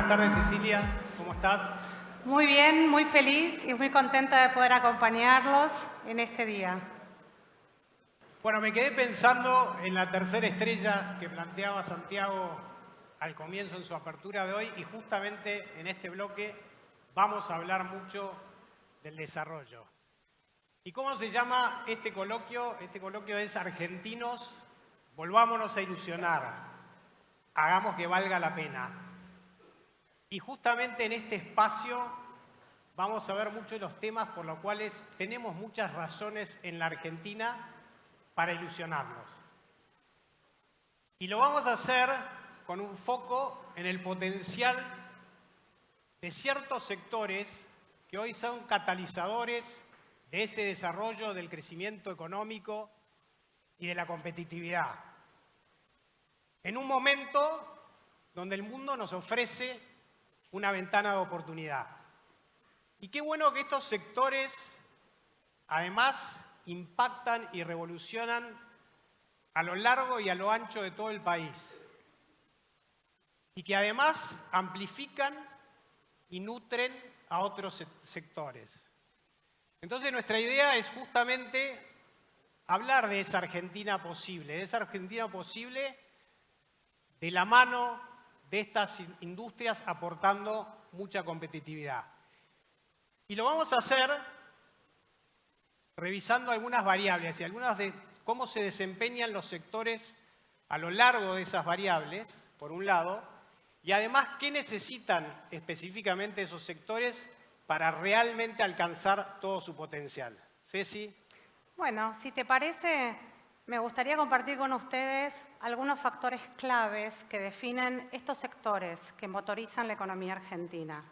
tardes, Cecilia. ¿Cómo estás? Muy bien, muy feliz y muy contenta de poder acompañarlos en este día. Bueno, me quedé pensando en la tercera estrella que planteaba Santiago al comienzo en su apertura de hoy y justamente en este bloque vamos a hablar mucho del desarrollo. ¿Y cómo se llama este coloquio? Este coloquio es Argentinos, volvámonos a ilusionar, hagamos que valga la pena. Y justamente en este espacio vamos a ver muchos de los temas por los cuales tenemos muchas razones en la Argentina para ilusionarnos. Y lo vamos a hacer con un foco en el potencial de ciertos sectores que hoy son catalizadores de ese desarrollo, del crecimiento económico y de la competitividad. En un momento donde el mundo nos ofrece una ventana de oportunidad. Y qué bueno que estos sectores, además, impactan y revolucionan a lo largo y a lo ancho de todo el país. Y que además amplifican y nutren a otros sectores. Entonces nuestra idea es justamente hablar de esa Argentina posible, de la mano de estas industrias aportando mucha competitividad. Y lo vamos a hacer revisando algunas variables y algunas de cómo se desempeñan los sectores a lo largo de esas variables, por un lado, y además qué necesitan específicamente esos sectores para realmente alcanzar todo su potencial. Ceci. Bueno, si te parece, me gustaría compartir con ustedes algunos factores claves que definen estos sectores que motorizan la economía argentina.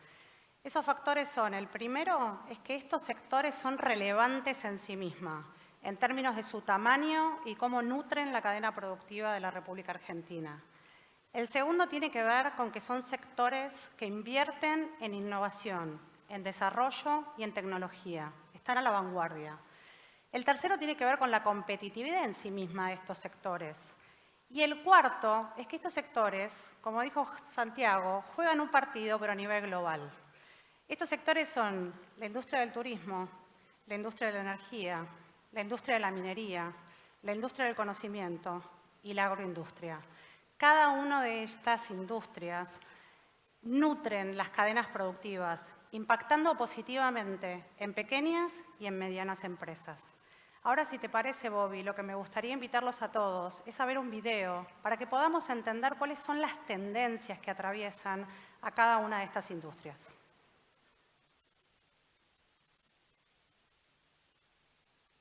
Esos factores son, el primero es que estos sectores son relevantes en sí mismos, en términos de su tamaño y cómo nutren la cadena productiva de la República Argentina. El segundo tiene que ver con que son sectores que invierten en innovación, en desarrollo y en tecnología. Están a la vanguardia. El tercero tiene que ver con la competitividad en sí misma de estos sectores. Y el cuarto es que estos sectores, como dijo Santiago, juegan un partido pero a nivel global. Estos sectores son la industria del turismo, la industria de la energía, la industria de la minería, la industria del conocimiento y la agroindustria. Cada una de estas industrias nutren las cadenas productivas, impactando positivamente en pequeñas y en medianas empresas. Ahora, si te parece, Bobby, lo que me gustaría invitarlos a todos es a ver un video para que podamos entender cuáles son las tendencias que atraviesan a cada una de estas industrias.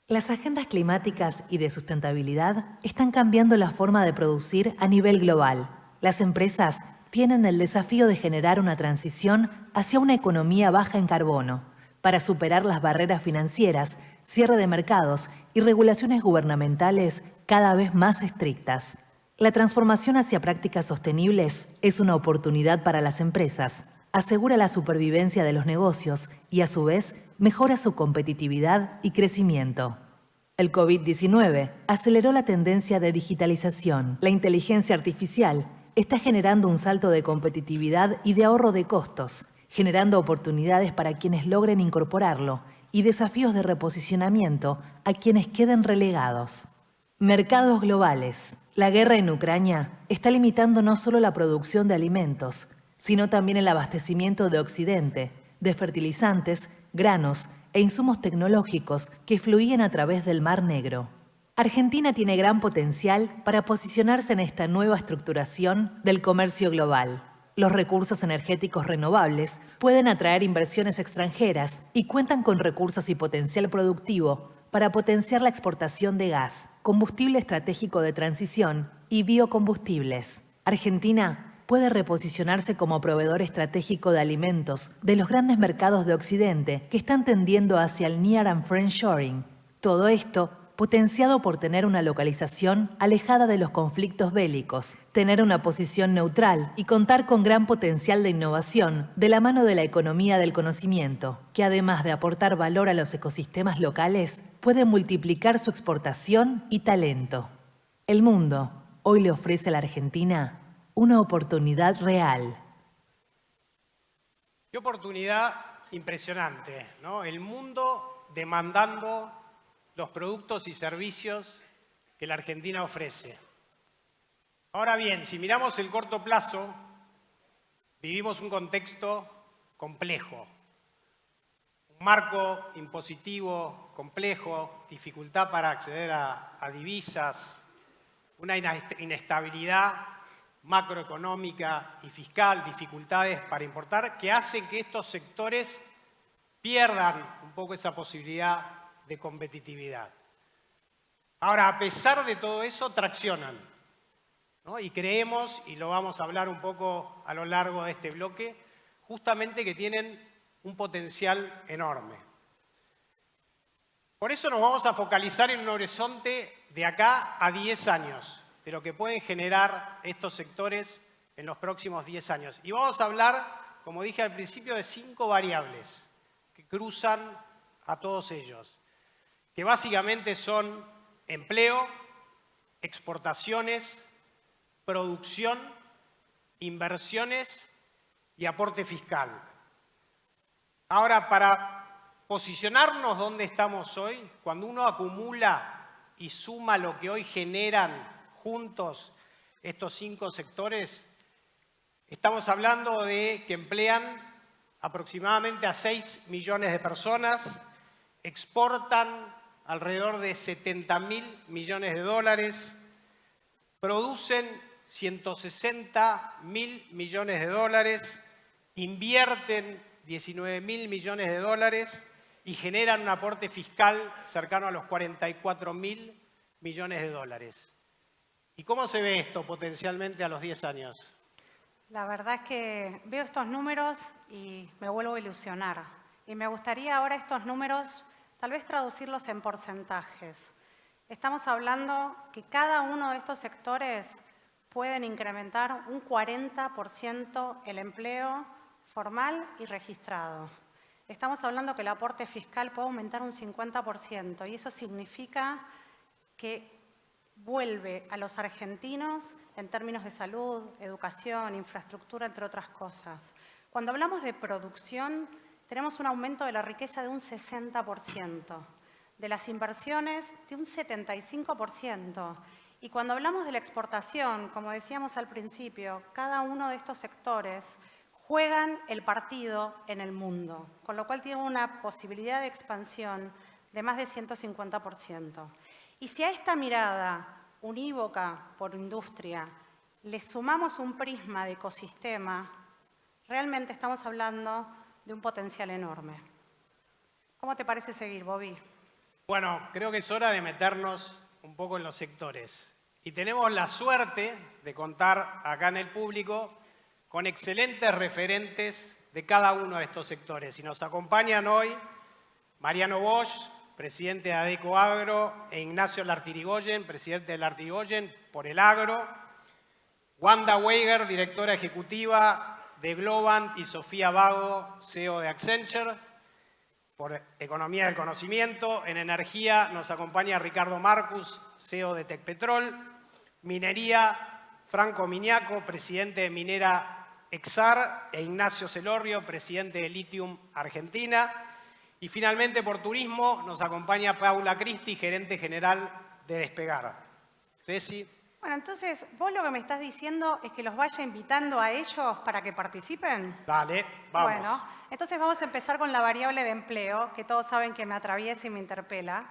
Las agendas climáticas y de sustentabilidad están cambiando la forma de producir a nivel global. Las empresas tienen el desafío de generar una transición hacia una economía baja en carbono, para superar las barreras financieras, cierre de mercados y regulaciones gubernamentales cada vez más estrictas. La transformación hacia prácticas sostenibles es una oportunidad para las empresas, asegura la supervivencia de los negocios y, a su vez, mejora su competitividad y crecimiento. El COVID-19 aceleró la tendencia de digitalización. La inteligencia artificial está generando un salto de competitividad y de ahorro de costos, generando oportunidades para quienes logren incorporarlo y desafíos de reposicionamiento a quienes queden relegados. Mercados globales. La guerra en Ucrania está limitando no solo la producción de alimentos, sino también el abastecimiento de Occidente, de fertilizantes, granos e insumos tecnológicos que fluían a través del Mar Negro. Argentina tiene gran potencial para posicionarse en esta nueva estructuración del comercio global. Los recursos energéticos renovables pueden atraer inversiones extranjeras y cuentan con recursos y potencial productivo para potenciar la exportación de gas, combustible estratégico de transición y biocombustibles. Argentina puede reposicionarse como proveedor estratégico de alimentos de los grandes mercados de Occidente que están tendiendo hacia el Near and Friendshoring. Todo esto potenciado por tener una localización alejada de los conflictos bélicos, tener una posición neutral y contar con gran potencial de innovación de la mano de la economía del conocimiento, que además de aportar valor a los ecosistemas locales, puede multiplicar su exportación y talento. El mundo hoy le ofrece a la Argentina una oportunidad real. Qué oportunidad impresionante, ¿no? El mundo demandando los productos y servicios que la Argentina ofrece. Ahora bien, si miramos el corto plazo, vivimos un contexto complejo. Un marco impositivo complejo, dificultad para acceder a divisas, una inestabilidad macroeconómica y fiscal, dificultades para importar, que hacen que estos sectores pierdan un poco esa posibilidad de competitividad. Ahora, a pesar de todo eso, traccionan, ¿no? Y creemos, y lo vamos a hablar un poco a lo largo de este bloque, justamente que tienen un potencial enorme. Por eso nos vamos a focalizar en un horizonte de acá a 10 años, de lo que pueden generar estos sectores en los próximos 10 años. Y vamos a hablar, como dije al principio, de 5 variables que cruzan a todos ellos, que básicamente son empleo, exportaciones, producción, inversiones y aporte fiscal. Ahora, para posicionarnos donde estamos hoy, cuando uno acumula y suma lo que hoy generan juntos estos 5 sectores, estamos hablando de que emplean aproximadamente a 6 millones de personas, exportan alrededor de 70.000 millones de dólares, producen 160.000 millones de dólares, invierten 19.000 millones de dólares y generan un aporte fiscal cercano a los 44.000 millones de dólares. ¿Y cómo se ve esto potencialmente a los 10 años? La verdad es que veo estos números y me vuelvo a ilusionar. Y me gustaría ahora estos números tal vez traducirlos en porcentajes. Estamos hablando que cada uno de estos sectores pueden incrementar un 40% el empleo formal y registrado. Estamos hablando que el aporte fiscal puede aumentar un 50% y eso significa que vuelve a los argentinos en términos de salud, educación, infraestructura, entre otras cosas. Cuando hablamos de producción, tenemos un aumento de la riqueza de un 60%, de las inversiones de un 75%. Y cuando hablamos de la exportación, como decíamos al principio, cada uno de estos sectores juegan el partido en el mundo, con lo cual tienen una posibilidad de expansión de más de 150%. Y si a esta mirada unívoca por industria le sumamos un prisma de ecosistema, realmente estamos hablando de un potencial enorme. ¿Cómo te parece seguir, Bobby? Bueno, creo que es hora de meternos un poco en los sectores. Y tenemos la suerte de contar acá en el público con excelentes referentes de cada uno de estos sectores. Y nos acompañan hoy Mariano Bosch, presidente de Adecco Agro, e Ignacio Lartirigoyen, presidente de Lartirigoyen por el Agro, Wanda Weiger, directora ejecutiva de Globant, y Sofía Vago, CEO de Accenture, por Economía del Conocimiento. En energía nos acompaña Ricardo Marcus, CEO de Tecpetrol, minería, Franco Miniaco, presidente de Minera Exar, e Ignacio Celorrio, presidente de Lithium Argentina. Y finalmente, por turismo, nos acompaña Paula Cristi, gerente general de Despegar. Ceci. Bueno, entonces, vos lo que me estás diciendo es que los vaya invitando a ellos para que participen. Dale, vamos. Bueno, entonces vamos a empezar con la variable de empleo, que todos saben que me atraviesa y me interpela.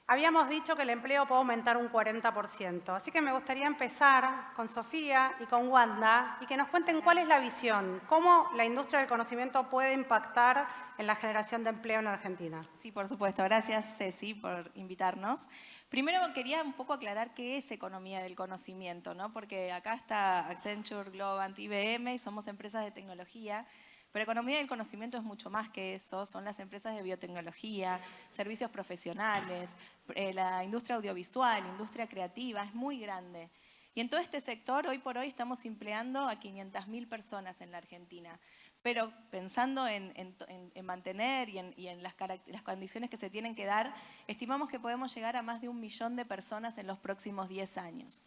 Habíamos dicho que el empleo puede aumentar un 40%, así que me gustaría empezar con Sofía y con Wanda y que nos cuenten cuál es la visión, cómo la industria del conocimiento puede impactar en la generación de empleo en Argentina. Sí, por supuesto. Gracias, Ceci, por invitarnos. Primero quería un poco aclarar qué es economía del conocimiento, ¿no? Porque acá está Accenture, Globant, IBM y somos empresas de tecnología. Pero economía del conocimiento es mucho más que eso, son las empresas de biotecnología, servicios profesionales, la industria audiovisual, industria creativa, es muy grande. Y en todo este sector, hoy por hoy, estamos empleando a 500.000 personas en la Argentina. Pero pensando en mantener y en las condiciones que se tienen que dar, estimamos que podemos llegar a más de 1 millón de personas en los próximos 10 años.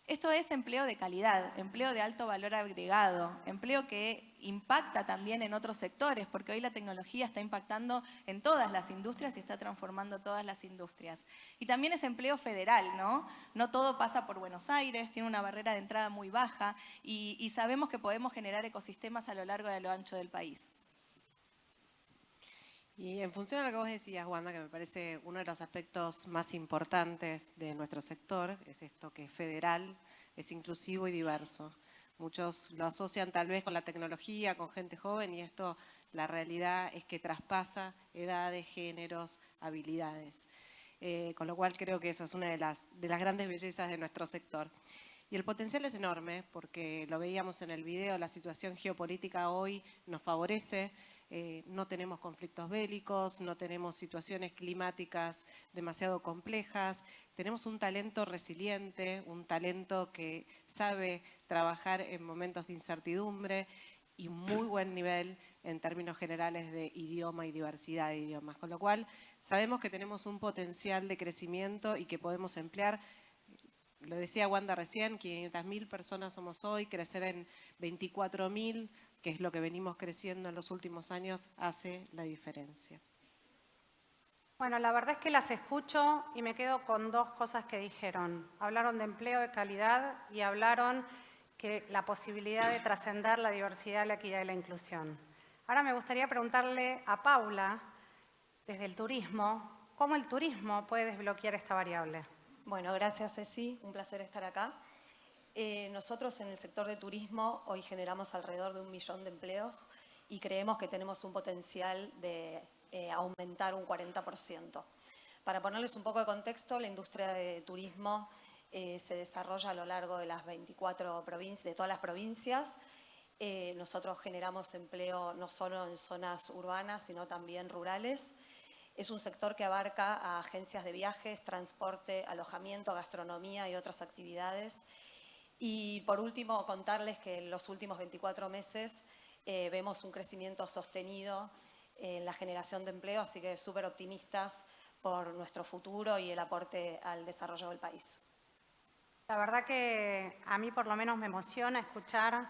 Esto es empleo de calidad, empleo de alto valor agregado, empleo que impacta también en otros sectores, porque hoy la tecnología está impactando en todas las industrias y está transformando todas las industrias. Y también es empleo federal, ¿no? No todo pasa por Buenos Aires, tiene una barrera de entrada muy baja y sabemos que podemos generar ecosistemas a lo largo y a lo ancho del país. Y en función de lo que vos decías, Wanda, que me parece uno de los aspectos más importantes de nuestro sector, es esto que es federal, es inclusivo y diverso. Muchos lo asocian tal vez con la tecnología, con gente joven, y esto, la realidad es que traspasa edades, géneros, habilidades. Con lo cual creo que esa es una de las grandes bellezas de nuestro sector. Y el potencial es enorme, porque lo veíamos en el video, la situación geopolítica hoy nos favorece. No tenemos conflictos bélicos, no tenemos situaciones climáticas demasiado complejas, tenemos un talento resiliente, un talento que sabe trabajar en momentos de incertidumbre y muy buen nivel en términos generales de idioma y diversidad de idiomas, con lo cual sabemos que tenemos un potencial de crecimiento y que podemos emplear. Lo decía Wanda recién, 500.000 personas somos hoy, crecer en 24.000, que es lo que venimos creciendo en los últimos años, hace la diferencia. Bueno, la verdad es que las escucho y me quedo con dos cosas que dijeron. Hablaron de empleo de calidad y hablaron que la posibilidad de trascender la diversidad, la equidad y la inclusión. Ahora me gustaría preguntarle a Paula, desde el turismo, ¿cómo el turismo puede desbloquear esta variable? Bueno, gracias Ceci, un placer estar acá. Nosotros en el sector de turismo hoy generamos alrededor de 1 millón de empleos y creemos que tenemos un potencial de aumentar un 40%. Para ponerles un poco de contexto, la industria de turismo se desarrolla a lo largo de las 24 provincias, de todas las provincias. Nosotros generamos empleo no solo en zonas urbanas, sino también rurales. Es un sector que abarca a agencias de viajes, transporte, alojamiento, gastronomía y otras actividades. Y por último, contarles que en los últimos 24 meses vemos un crecimiento sostenido en la generación de empleo, así que súper optimistas por nuestro futuro y el aporte al desarrollo del país. La verdad que a mí por lo menos me emociona escuchar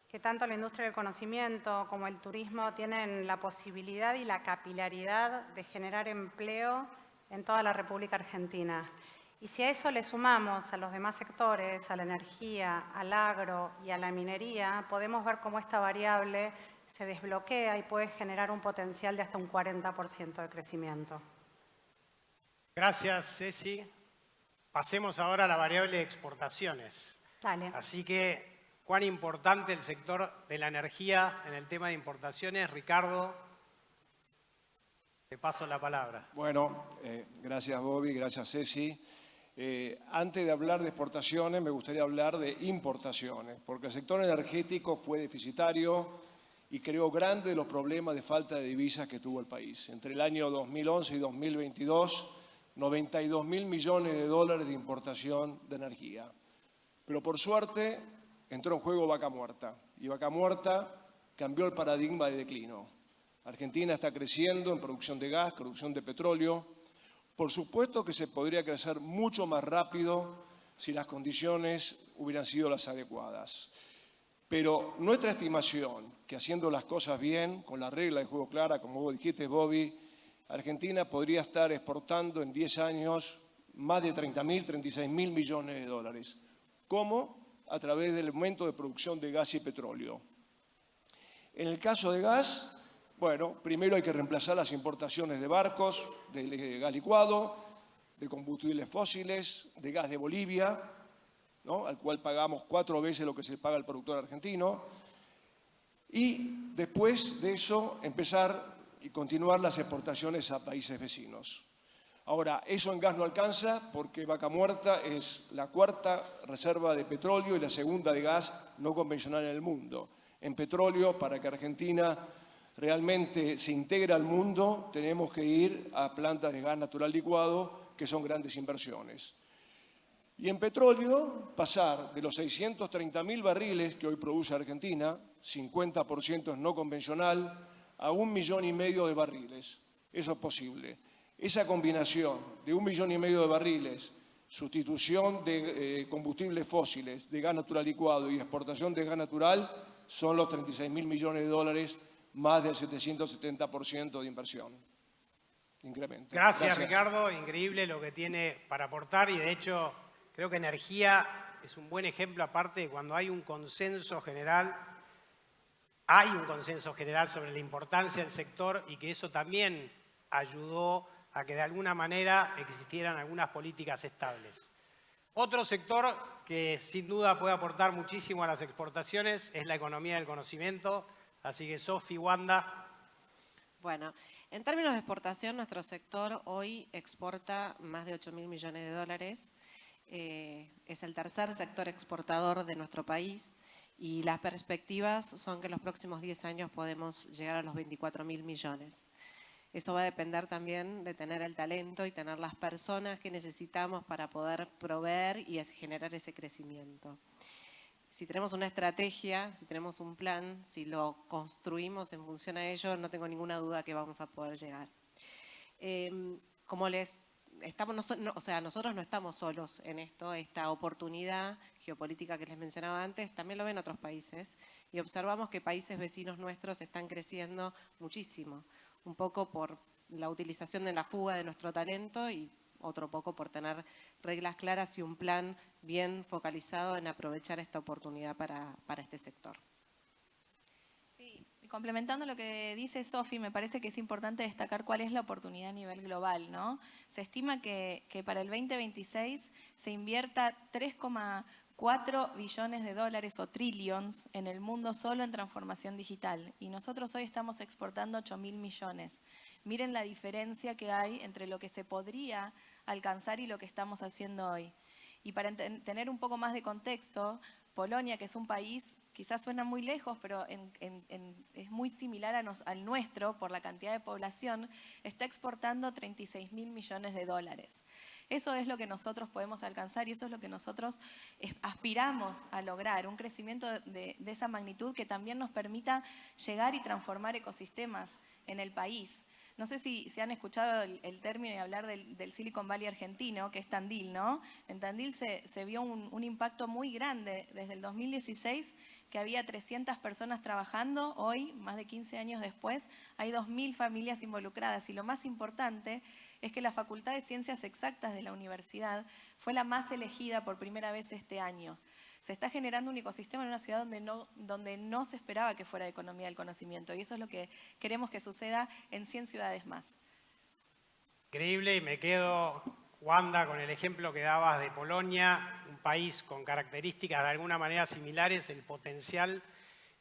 que tanto la industria del conocimiento como el turismo tienen la posibilidad y la capilaridad de generar empleo en toda la República Argentina. Y si a eso le sumamos a los demás sectores, a la energía, al agro y a la minería, podemos ver cómo esta variable se desbloquea y puede generar un potencial de hasta un 40% de crecimiento. Gracias, Ceci. Pasemos ahora a la variable de exportaciones. Dale. Así que, ¿cuán importante el sector de la energía en el tema de importaciones? Ricardo, te paso la palabra. Bueno, gracias Bobby, gracias Ceci. Antes de hablar de exportaciones, me gustaría hablar de importaciones, porque el sector energético fue deficitario y creó grandes de los problemas de falta de divisas que tuvo el país. Entre el año 2011 y 2022, 92.000 millones de dólares de importación de energía. Pero por suerte entró en juego Vaca Muerta, y Vaca Muerta cambió el paradigma de declino. Argentina está creciendo en producción de gas, producción de petróleo. Por supuesto que se podría crecer mucho más rápido si las condiciones hubieran sido las adecuadas. Pero nuestra estimación, que haciendo las cosas bien, con la regla de juego clara, como vos dijiste, Bobby, Argentina podría estar exportando en 10 años más de 30.000, 36.000 millones de dólares. ¿Cómo? A través del aumento de producción de gas y petróleo. En el caso de gas, bueno, primero hay que reemplazar las importaciones de barcos, de gas licuado, de combustibles fósiles, de gas de Bolivia, ¿no?, al cual pagamos 4 veces lo que se paga al productor argentino. Y después de eso empezar y continuar las exportaciones a países vecinos. Ahora, eso en gas no alcanza porque Vaca Muerta es la 4ª reserva de petróleo y la 2ª de gas no convencional en el mundo. En petróleo, para que Argentina realmente se integre al mundo, tenemos que ir a plantas de gas natural licuado, que son grandes inversiones. Y en petróleo, pasar de los 630.000 barriles que hoy produce Argentina, 50% es no convencional, a 1,5 millones de barriles. Eso es posible. Esa combinación de 1,5 millones de barriles sustitución de combustibles fósiles, de gas natural licuado y exportación de gas natural, son los 36.000 millones de dólares, más del 770% de inversión. Incremento. Gracias, Ricardo. Increíble lo que tiene para aportar y, de hecho, creo que energía es un buen ejemplo, aparte de cuando hay un consenso general sobre la importancia del sector y que eso también ayudó a que de alguna manera existieran algunas políticas estables. Otro sector que sin duda puede aportar muchísimo a las exportaciones es la economía del conocimiento. Así que, Sofi, Wanda. Bueno, en términos de exportación, nuestro sector hoy exporta más de 8.000 millones de dólares. Es el tercer sector exportador de nuestro país y las perspectivas son que en los próximos 10 años podemos llegar a los 24.000 millones. Eso va a depender también de tener el talento y tener las personas que necesitamos para poder proveer y generar ese crecimiento. Si tenemos una estrategia, si tenemos un plan, si lo construimos en función a ello, no tengo ninguna duda que vamos a poder llegar. Nosotros no estamos solos en esto, esta oportunidad geopolítica que les mencionaba antes, también lo ven otros países y observamos que países vecinos nuestros están creciendo muchísimo, un poco por la utilización de la fuga de nuestro talento y otro poco por tener reglas claras y un plan bien focalizado en aprovechar esta oportunidad para este sector. Sí, y complementando lo que dice Sofi, me parece que es importante destacar cuál es la oportunidad a nivel global, ¿no? Se estima que para el 2026 se invierta 3,4 billones de dólares o trillions en el mundo solo en transformación digital. Y nosotros hoy estamos exportando 8.000 millones. Miren la diferencia que hay entre lo que se podría alcanzar y lo que estamos haciendo hoy. Y para tener un poco más de contexto, Polonia, que es un país, quizás suena muy lejos, pero es muy similar al nuestro por la cantidad de población, está exportando 36.000 millones de dólares. Eso es lo que nosotros podemos alcanzar y eso es lo que nosotros aspiramos a lograr, un crecimiento de esa magnitud que también nos permita llegar y transformar ecosistemas en el país. No sé si han escuchado el término y hablar del Silicon Valley argentino, que es Tandil, ¿no? En Tandil se vio un impacto muy grande desde el 2016, que había 300 personas trabajando. Hoy, más de 15 años después, hay 2.000 familias involucradas. Y lo más importante es que la Facultad de Ciencias Exactas de la universidad fue la más elegida por primera vez este año. Se está generando un ecosistema en una ciudad donde no se esperaba que fuera de economía del conocimiento. Y eso es lo que queremos que suceda en 100 ciudades más. Increíble, y me quedo, Wanda, con el ejemplo que dabas de Polonia, un país con características de alguna manera similares, el potencial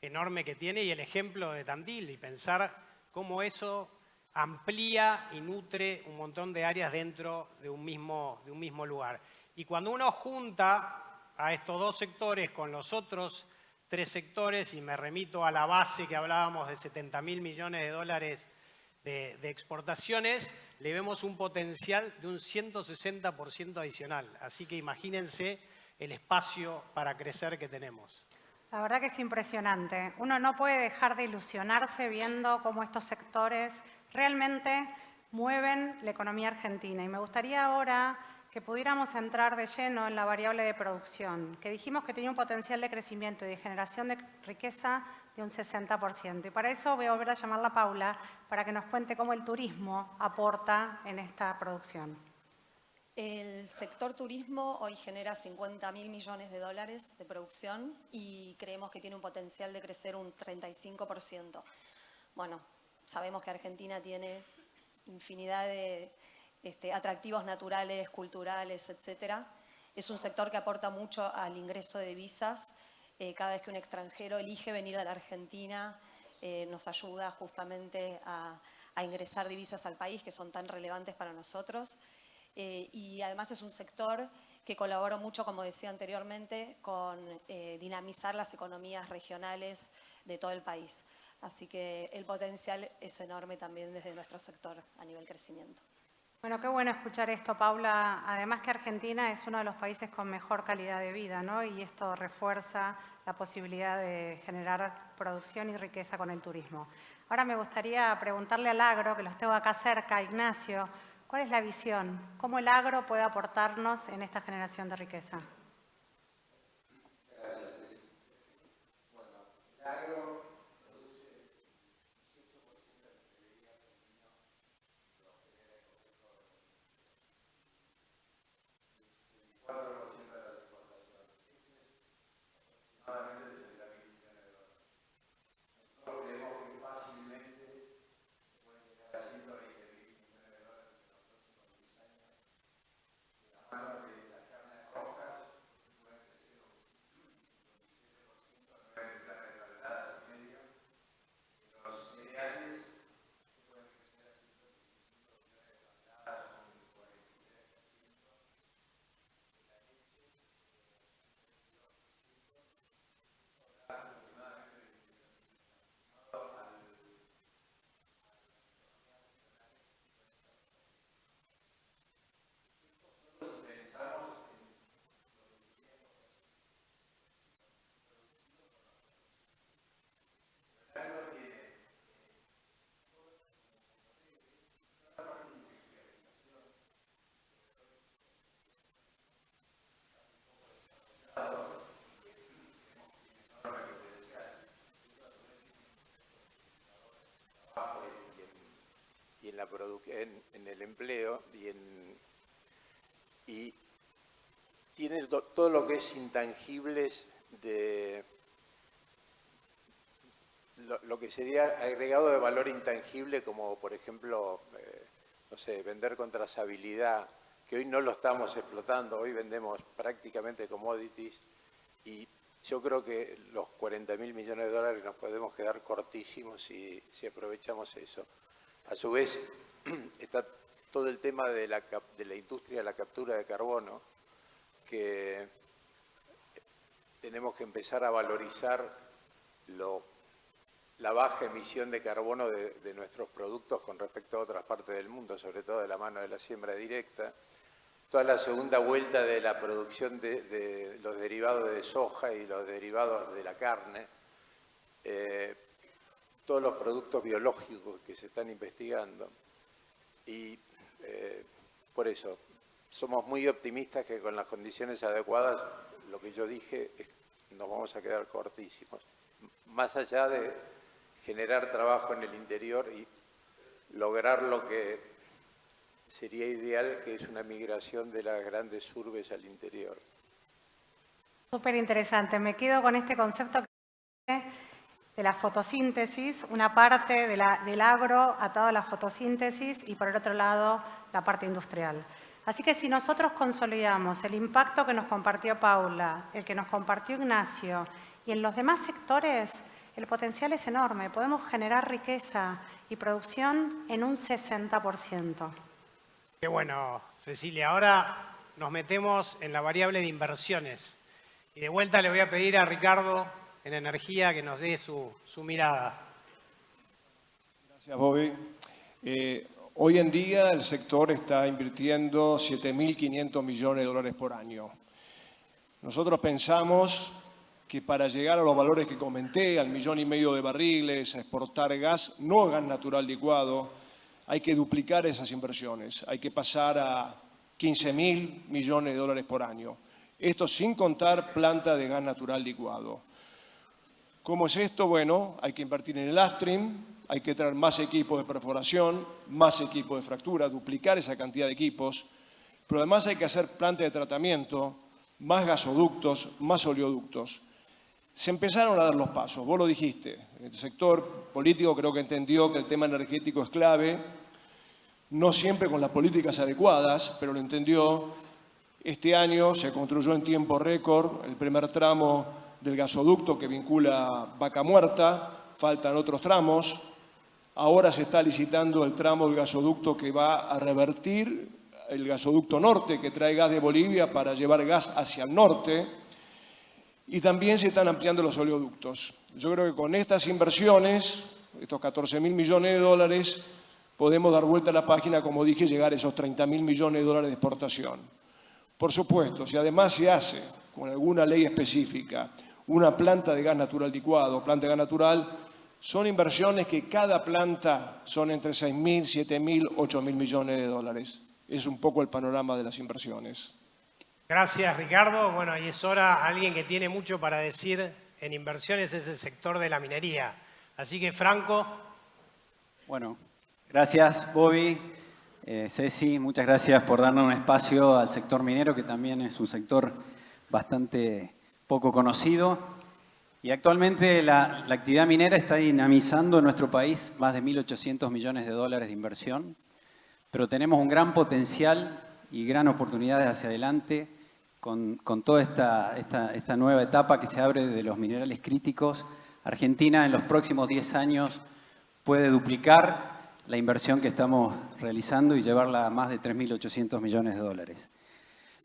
enorme que tiene, y el ejemplo de Tandil, y pensar cómo eso amplía y nutre un montón de áreas dentro de un mismo lugar. Y cuando uno junta a estos dos sectores con los otros tres sectores, y me remito a la base que hablábamos de 70.000 millones de dólares de exportaciones, le vemos un potencial de un 160% adicional. Así que imagínense el espacio para crecer que tenemos. La verdad que es impresionante. Uno no puede dejar de ilusionarse viendo cómo estos sectores realmente mueven la economía argentina. Y me gustaría ahora que pudiéramos entrar de lleno en la variable de producción, que dijimos que tenía un potencial de crecimiento y de generación de riqueza de un 60%. Y para eso voy a volver a llamarla a Paula para que nos cuente cómo el turismo aporta en esta producción. El sector turismo hoy genera 50.000 millones de dólares de producción y creemos que tiene un potencial de crecer un 35%. Bueno, sabemos que Argentina tiene infinidad de atractivos naturales, culturales, etcétera. Es un sector que aporta mucho al ingreso de divisas. Cada vez que un extranjero elige venir a la Argentina, nos ayuda justamente a ingresar divisas al país, que son tan relevantes para nosotros. Y además es un sector que colabora mucho, como decía anteriormente, con dinamizar las economías regionales de todo el país. Así que el potencial es enorme también desde nuestro sector a nivel crecimiento. Bueno, qué bueno escuchar esto, Paula. Además que Argentina es uno de los países con mejor calidad de vida, ¿no? Y esto refuerza la posibilidad de generar producción y riqueza con el turismo. Ahora me gustaría preguntarle al agro, que los tengo acá cerca, Ignacio, ¿Cuál es la visión? ¿Cómo el agro puede aportarnos en esta generación de riqueza? En el empleo y tiene todo lo que es intangibles de lo que sería agregado de valor intangible, como por ejemplo, no sé, vender con trazabilidad, que hoy no lo estamos explotando, hoy vendemos prácticamente commodities y yo creo que los 40.000 millones de dólares nos podemos quedar cortísimos si aprovechamos eso. A su vez, está todo el tema de la industria de la captura de carbono, que tenemos que empezar a valorizar la baja emisión de carbono de nuestros productos con respecto a otras partes del mundo, sobre todo de la mano de la siembra directa. Toda la segunda vuelta de la producción de los derivados de soja y los derivados de la carne, todos los productos biológicos que se están investigando. Y por eso somos muy optimistas que con las condiciones adecuadas, lo que yo dije, nos vamos a quedar cortísimos. Más allá de generar trabajo en el interior y lograr lo que sería ideal, que es una migración de las grandes urbes al interior. Súper interesante. Me quedo con este concepto de la fotosíntesis, una parte del agro atado a la fotosíntesis y por el otro lado la parte industrial. Así que si nosotros consolidamos el impacto que nos compartió Paula, el que nos compartió Ignacio y en los demás sectores, el potencial es enorme. Podemos generar riqueza y producción en un 60%. Qué bueno, Cecilia. Ahora nos metemos en la variable de inversiones. Y de vuelta le voy a pedir a Ricardo en energía que nos dé su mirada. Gracias, Bobby. Hoy en día el sector está invirtiendo 7.500 millones de dólares por año. Nosotros pensamos que para llegar a los valores que comenté, al 1,5 millones de barriles, a exportar gas, no gas natural licuado, hay que duplicar esas inversiones. Hay que pasar a 15.000 millones de dólares por año. Esto sin contar planta de gas natural licuado. ¿Cómo es esto? Bueno, hay que invertir en el upstream, hay que traer más equipos de perforación, más equipos de fractura, duplicar esa cantidad de equipos, pero además hay que hacer plantas de tratamiento, más gasoductos, más oleoductos. Se empezaron a dar los pasos, vos lo dijiste, el sector político creo que entendió que el tema energético es clave, no siempre con las políticas adecuadas, pero lo entendió. Este año se construyó en tiempo récord el primer tramo del gasoducto que vincula Vaca Muerta, faltan otros tramos. Ahora se está licitando el tramo del gasoducto que va a revertir el gasoducto norte, que trae gas de Bolivia para llevar gas hacia el norte. Y también se están ampliando los oleoductos. Yo creo que con estas inversiones, estos 14.000 millones de dólares, podemos dar vuelta a la página, como dije, llegar a esos 30.000 millones de dólares de exportación. Por supuesto, si además se hace con alguna ley específica una planta de gas natural licuado, planta de gas natural, Son inversiones que cada planta son entre 6.000, 7.000, 8.000 millones de dólares. Es un poco el panorama de las inversiones. Gracias, Ricardo. Bueno, y es hora, alguien que tiene mucho para decir en inversiones es el sector de la minería. Así que, Franco. Bueno, gracias, Bobby. Ceci, muchas gracias por darnos un espacio al sector minero, que también es un sector bastante poco conocido. Y actualmente la actividad minera está dinamizando en nuestro país más de 1.800 millones de dólares de inversión, pero tenemos un gran potencial y gran oportunidades hacia adelante con toda esta nueva etapa que se abre de los minerales críticos. Argentina en los próximos 10 años puede duplicar la inversión que estamos realizando y llevarla a más de 3.800 millones de dólares.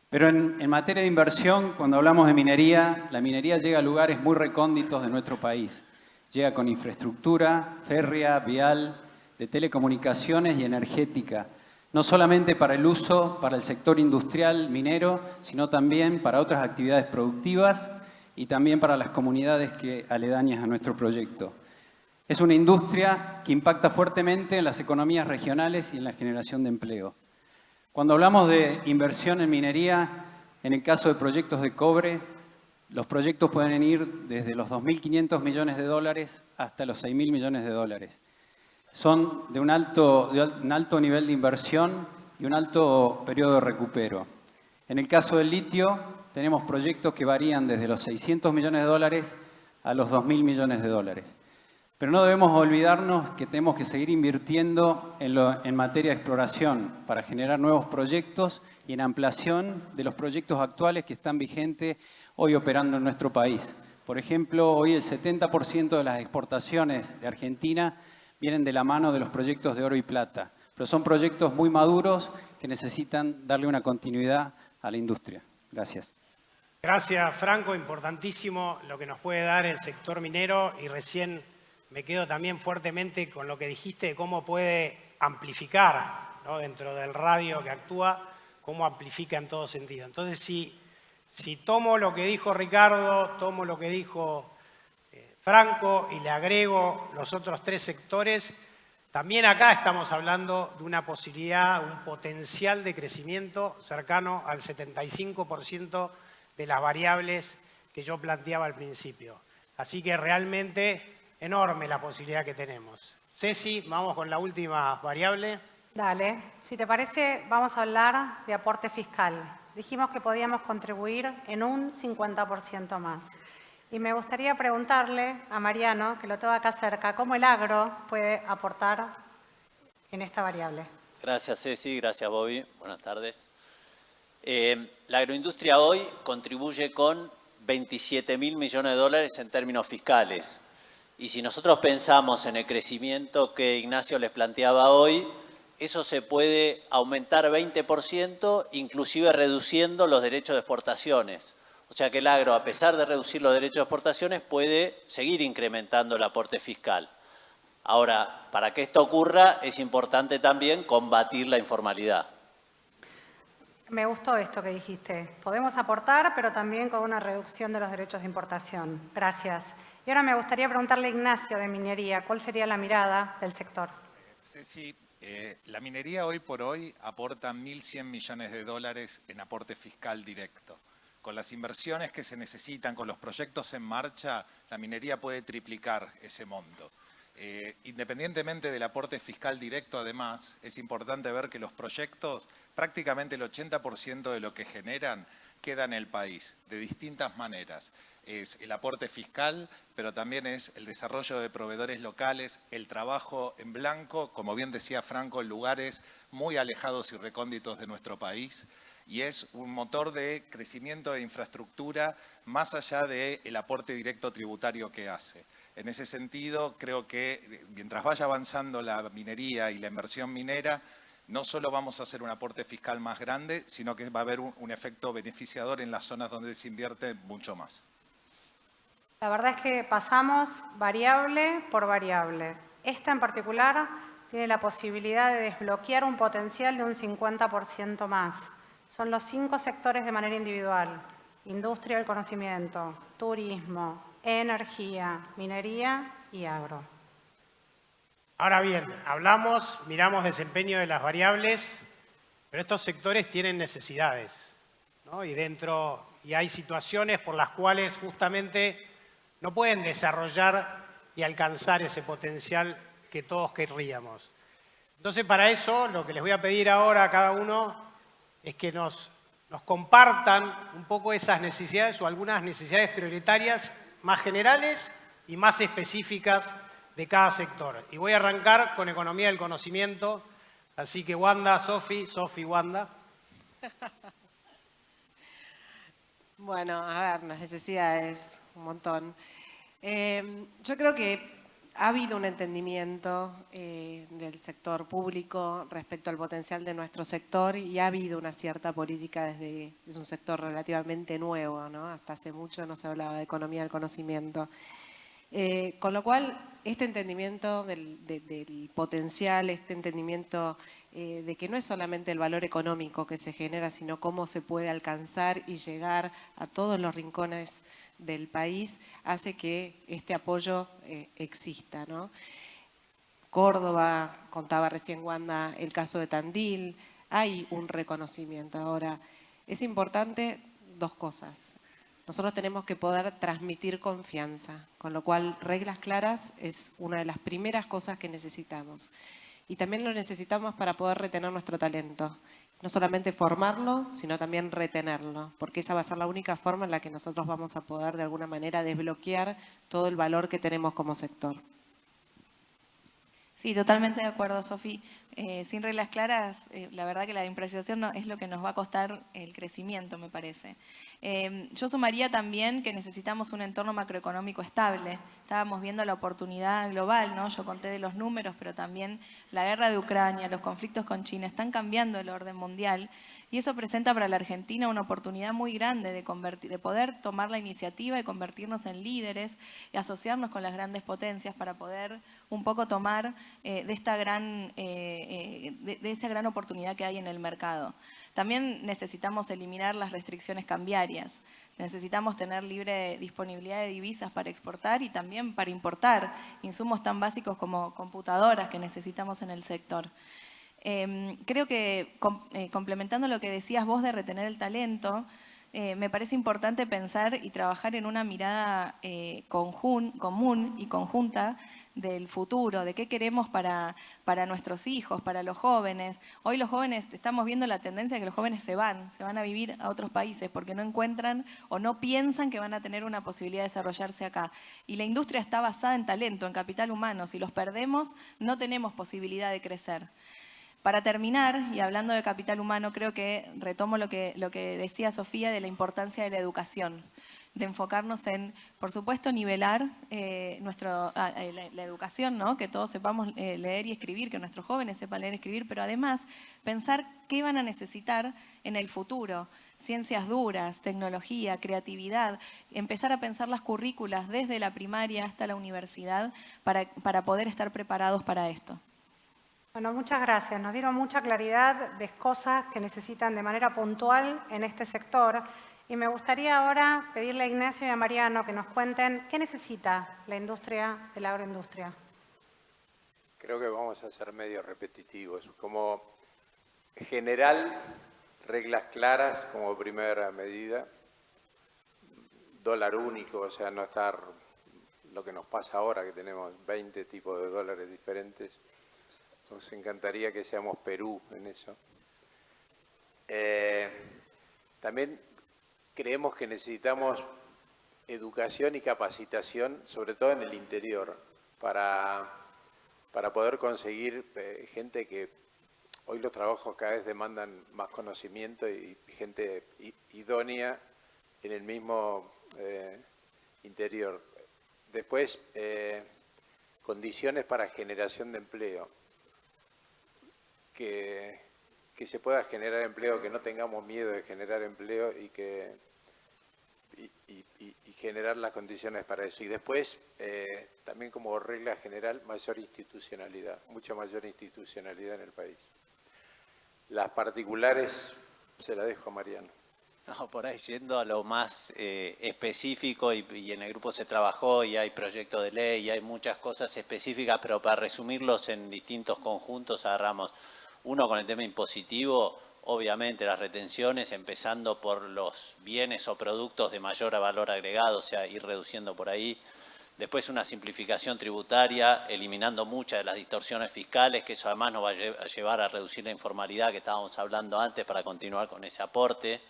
Pero en materia de inversión, cuando hablamos de minería, la minería llega a lugares muy recónditos de nuestro país. Llega con infraestructura férrea, vial, de telecomunicaciones y energética, no solamente para el uso, para el sector industrial minero, sino también para otras actividades productivas y también para las comunidades aledañas a nuestro proyecto. Es una industria que impacta fuertemente en las economías regionales y en la generación de empleo. Cuando hablamos de inversión en minería, en el caso de proyectos de cobre, los proyectos pueden ir desde los 2.500 millones de dólares hasta los 6.000 millones de dólares. Son de un alto nivel de inversión y un alto periodo de recupero. En el caso del litio, tenemos proyectos que varían desde los 600 millones de dólares a los 2.000 millones de dólares. Pero no debemos olvidarnos que tenemos que seguir invirtiendo en materia de exploración para generar nuevos proyectos y en ampliación de los proyectos actuales que están vigentes hoy operando en nuestro país. Por ejemplo, hoy el 70% de las exportaciones de Argentina vienen de la mano de los proyectos de oro y plata, pero son proyectos muy maduros que necesitan darle una continuidad a la industria. Gracias. Gracias, Franco. Importantísimo lo que nos puede dar el sector minero y recién me quedo también fuertemente con lo que dijiste de cómo puede amplificar, ¿no? Dentro del radio que actúa, cómo amplifica en todo sentido. Entonces, si tomo lo que dijo Ricardo, tomo lo que dijo Franco y le agrego los otros tres sectores, también acá estamos hablando de una posibilidad, un potencial de crecimiento cercano al 75% de las variables que yo planteaba al principio. Así que realmente enorme la posibilidad que tenemos. Ceci, vamos con la última variable. Dale. Si te parece, vamos a hablar de aporte fiscal. Dijimos que podíamos contribuir en un 50% más. Y me gustaría preguntarle a Mariano, que lo tengo acá cerca, cómo el agro puede aportar en esta variable. Gracias, Ceci. Gracias, Bobby. Buenas tardes. La agroindustria hoy contribuye con 27.000 millones de dólares en términos fiscales. Y si nosotros pensamos en el crecimiento que Ignacio les planteaba hoy, eso se puede aumentar 20%, inclusive reduciendo los derechos de exportaciones. O sea que el agro, a pesar de reducir los derechos de exportaciones, puede seguir incrementando el aporte fiscal. Ahora, para que esto ocurra, es importante también combatir la informalidad. Me gustó esto que dijiste. Podemos aportar, pero también con una reducción de los derechos de importación. Gracias. Y ahora me gustaría preguntarle a Ignacio de Minería, ¿cuál sería la mirada del sector? Ceci, la minería hoy por hoy aporta 1.100 millones de dólares en aporte fiscal directo. Con las inversiones que se necesitan, con los proyectos en marcha, la minería puede triplicar ese monto. Independientemente del aporte fiscal directo, además, es importante ver que los proyectos, prácticamente el 80% de lo que generan, queda en el país, de distintas maneras. Es el aporte fiscal, pero también es el desarrollo de proveedores locales, el trabajo en blanco, como bien decía Franco, en lugares muy alejados y recónditos de nuestro país, y es un motor de crecimiento de infraestructura más allá del aporte directo tributario que hace. En ese sentido, creo que mientras vaya avanzando la minería y la inversión minera, no solo vamos a hacer un aporte fiscal más grande, sino que va a haber un efecto beneficiador en las zonas donde se invierte mucho más. La verdad es que pasamos variable por variable. Esta en particular tiene la posibilidad de desbloquear un potencial de un 50% más. Son los 5 sectores de manera individual: industria del conocimiento, turismo, energía, minería y agro. Ahora bien, miramos desempeño de las variables, pero estos sectores tienen necesidades, ¿no? Y hay situaciones por las cuales justamente no pueden desarrollar y alcanzar ese potencial que todos querríamos. Entonces, para eso, lo que les voy a pedir ahora a cada uno es que nos compartan un poco esas necesidades o algunas necesidades prioritarias más generales y más específicas de cada sector. Y voy a arrancar con economía del conocimiento, así que Wanda, Sofi, Wanda. Bueno, a ver, las necesidades, un montón. Yo creo que ha habido un entendimiento del sector público respecto al potencial de nuestro sector y ha habido una cierta política es un sector relativamente nuevo, ¿no? Hasta hace mucho no se hablaba de economía del conocimiento. Con lo cual, este entendimiento del potencial, este entendimiento de que no es solamente el valor económico que se genera, sino cómo se puede alcanzar y llegar a todos los rincones del país, hace que este apoyo exista, ¿no? Córdoba, contaba recién Wanda el caso de Tandil, hay un reconocimiento. Ahora, es importante dos cosas. Nosotros tenemos que poder transmitir confianza, con lo cual reglas claras es una de las primeras cosas que necesitamos. Y también lo necesitamos para poder retener nuestro talento. No solamente formarlo, sino también retenerlo, porque esa va a ser la única forma en la que nosotros vamos a poder de alguna manera desbloquear todo el valor que tenemos como sector. Sí, totalmente de acuerdo, Sofi. Sin reglas claras, la verdad que la improvisación es lo que nos va a costar el crecimiento, me parece. Yo sumaría también que necesitamos un entorno macroeconómico estable. Estábamos viendo la oportunidad global, ¿no? Yo conté de los números, pero también la guerra de Ucrania, los conflictos con China, están cambiando el orden mundial. Y eso presenta para la Argentina una oportunidad muy grande de poder tomar la iniciativa y convertirnos en líderes y asociarnos con las grandes potencias para poder un poco tomar de esta gran oportunidad que hay en el mercado. También necesitamos eliminar las restricciones cambiarias. Necesitamos tener libre disponibilidad de divisas para exportar y también para importar insumos tan básicos como computadoras que necesitamos en el sector. Creo que complementando lo que decías vos de retener el talento, me parece importante pensar y trabajar en una mirada común y conjunta del futuro, de qué queremos para nuestros hijos, para los jóvenes. Hoy los jóvenes, estamos viendo la tendencia de que los jóvenes se van a vivir a otros países porque no encuentran o no piensan que van a tener una posibilidad de desarrollarse acá. Y la industria está basada en talento, en capital humano. Si los perdemos, no tenemos posibilidad de crecer. Para terminar, y hablando de capital humano, creo que retomo lo que decía Sofía de la importancia de la educación, de enfocarnos en, por supuesto, nivelar la educación, ¿no? Que todos sepamos leer y escribir, que nuestros jóvenes sepan leer y escribir, pero además pensar qué van a necesitar en el futuro. Ciencias duras, tecnología, creatividad, empezar a pensar las currículas desde la primaria hasta la universidad para poder estar preparados para esto. Bueno, muchas gracias. Nos dieron mucha claridad de cosas que necesitan de manera puntual en este sector. Y me gustaría ahora pedirle a Ignacio y a Mariano que nos cuenten qué necesita la industria de la agroindustria. Creo que vamos a ser medio repetitivos. Como general, reglas claras como primera medida. Dólar único, o sea, no estar lo que nos pasa ahora, que tenemos 20 tipos de dólares diferentes. Nos encantaría que seamos Perú en eso. También creemos que necesitamos educación y capacitación, sobre todo en el interior, para poder conseguir gente que hoy los trabajos cada vez demandan más conocimiento y gente idónea en el mismo interior. Después, condiciones para generación de empleo. Que se pueda generar empleo, que no tengamos miedo de generar empleo y generar las condiciones para eso. Y después, también como regla general, mayor institucionalidad, mucha mayor institucionalidad en el país. Las particulares se las dejo a Mariano. No, por ahí yendo a lo más específico y en el grupo se trabajó y hay proyectos de ley y hay muchas cosas específicas, pero para resumirlos en distintos conjuntos agarramos uno con el tema impositivo, obviamente las retenciones, empezando por los bienes o productos de mayor valor agregado, o sea, ir reduciendo por ahí. Después una simplificación tributaria, eliminando muchas de las distorsiones fiscales, que eso además nos va a llevar a reducir la informalidad que estábamos hablando antes para continuar con ese aporte.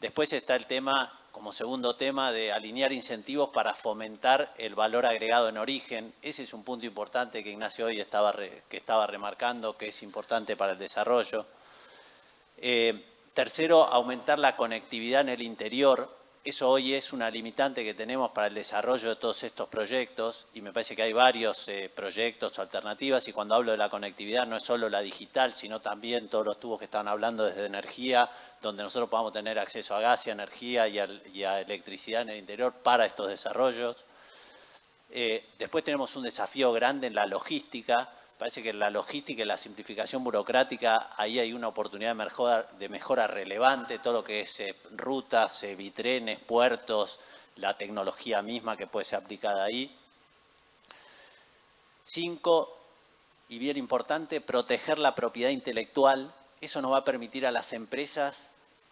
Después está el tema, como segundo tema, de alinear incentivos para fomentar el valor agregado en origen. Ese es un punto importante que Ignacio hoy estaba remarcando, que es importante para el desarrollo. Tercero, aumentar la conectividad en el interior. Eso hoy es una limitante que tenemos para el desarrollo de todos estos proyectos y me parece que hay varios proyectos o alternativas y cuando hablo de la conectividad no es solo la digital, sino también todos los tubos que estaban hablando desde energía, donde nosotros podamos tener acceso a gas y a energía y a electricidad en el interior para estos desarrollos. Después tenemos un desafío grande en la logística. Parece que en la logística y la simplificación burocrática, ahí hay una oportunidad de mejora relevante, todo lo que es rutas, bitrenes, puertos, la tecnología misma que puede ser aplicada ahí. 5, y bien importante, proteger la propiedad intelectual. Eso nos va a permitir a las empresas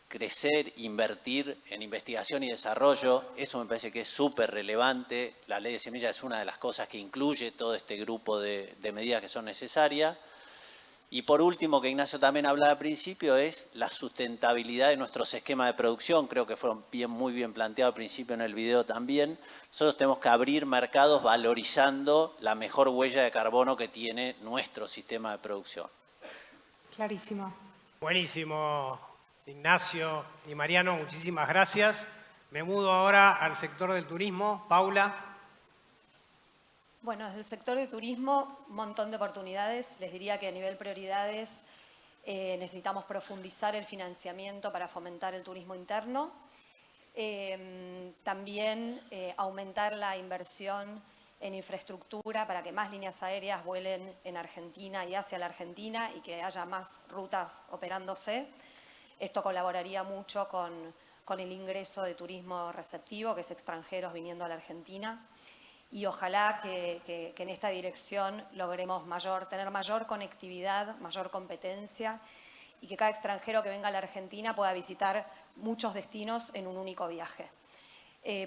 crecer, invertir en investigación y desarrollo. Eso me parece que es súper relevante. La ley de semillas es una de las cosas que incluye todo este grupo de medidas que son necesarias. Y por último, que Ignacio también hablaba al principio, es la sustentabilidad de nuestros esquemas de producción. Creo que fueron muy bien planteados al principio en el video también. Nosotros tenemos que abrir mercados valorizando la mejor huella de carbono que tiene nuestro sistema de producción. Clarísimo. Buenísimo. Ignacio y Mariano, muchísimas gracias. Me mudo ahora al sector del turismo. Paula. Bueno, desde el sector de turismo, un montón de oportunidades. Les diría que a nivel prioridades necesitamos profundizar el financiamiento para fomentar el turismo interno. También aumentar la inversión en infraestructura para que más líneas aéreas vuelen en Argentina y hacia la Argentina y que haya más rutas operándose. Esto colaboraría mucho con el ingreso de turismo receptivo, que es extranjeros viniendo a la Argentina. Y ojalá que en esta dirección logremos tener mayor conectividad, mayor competencia y que cada extranjero que venga a la Argentina pueda visitar muchos destinos en un único viaje.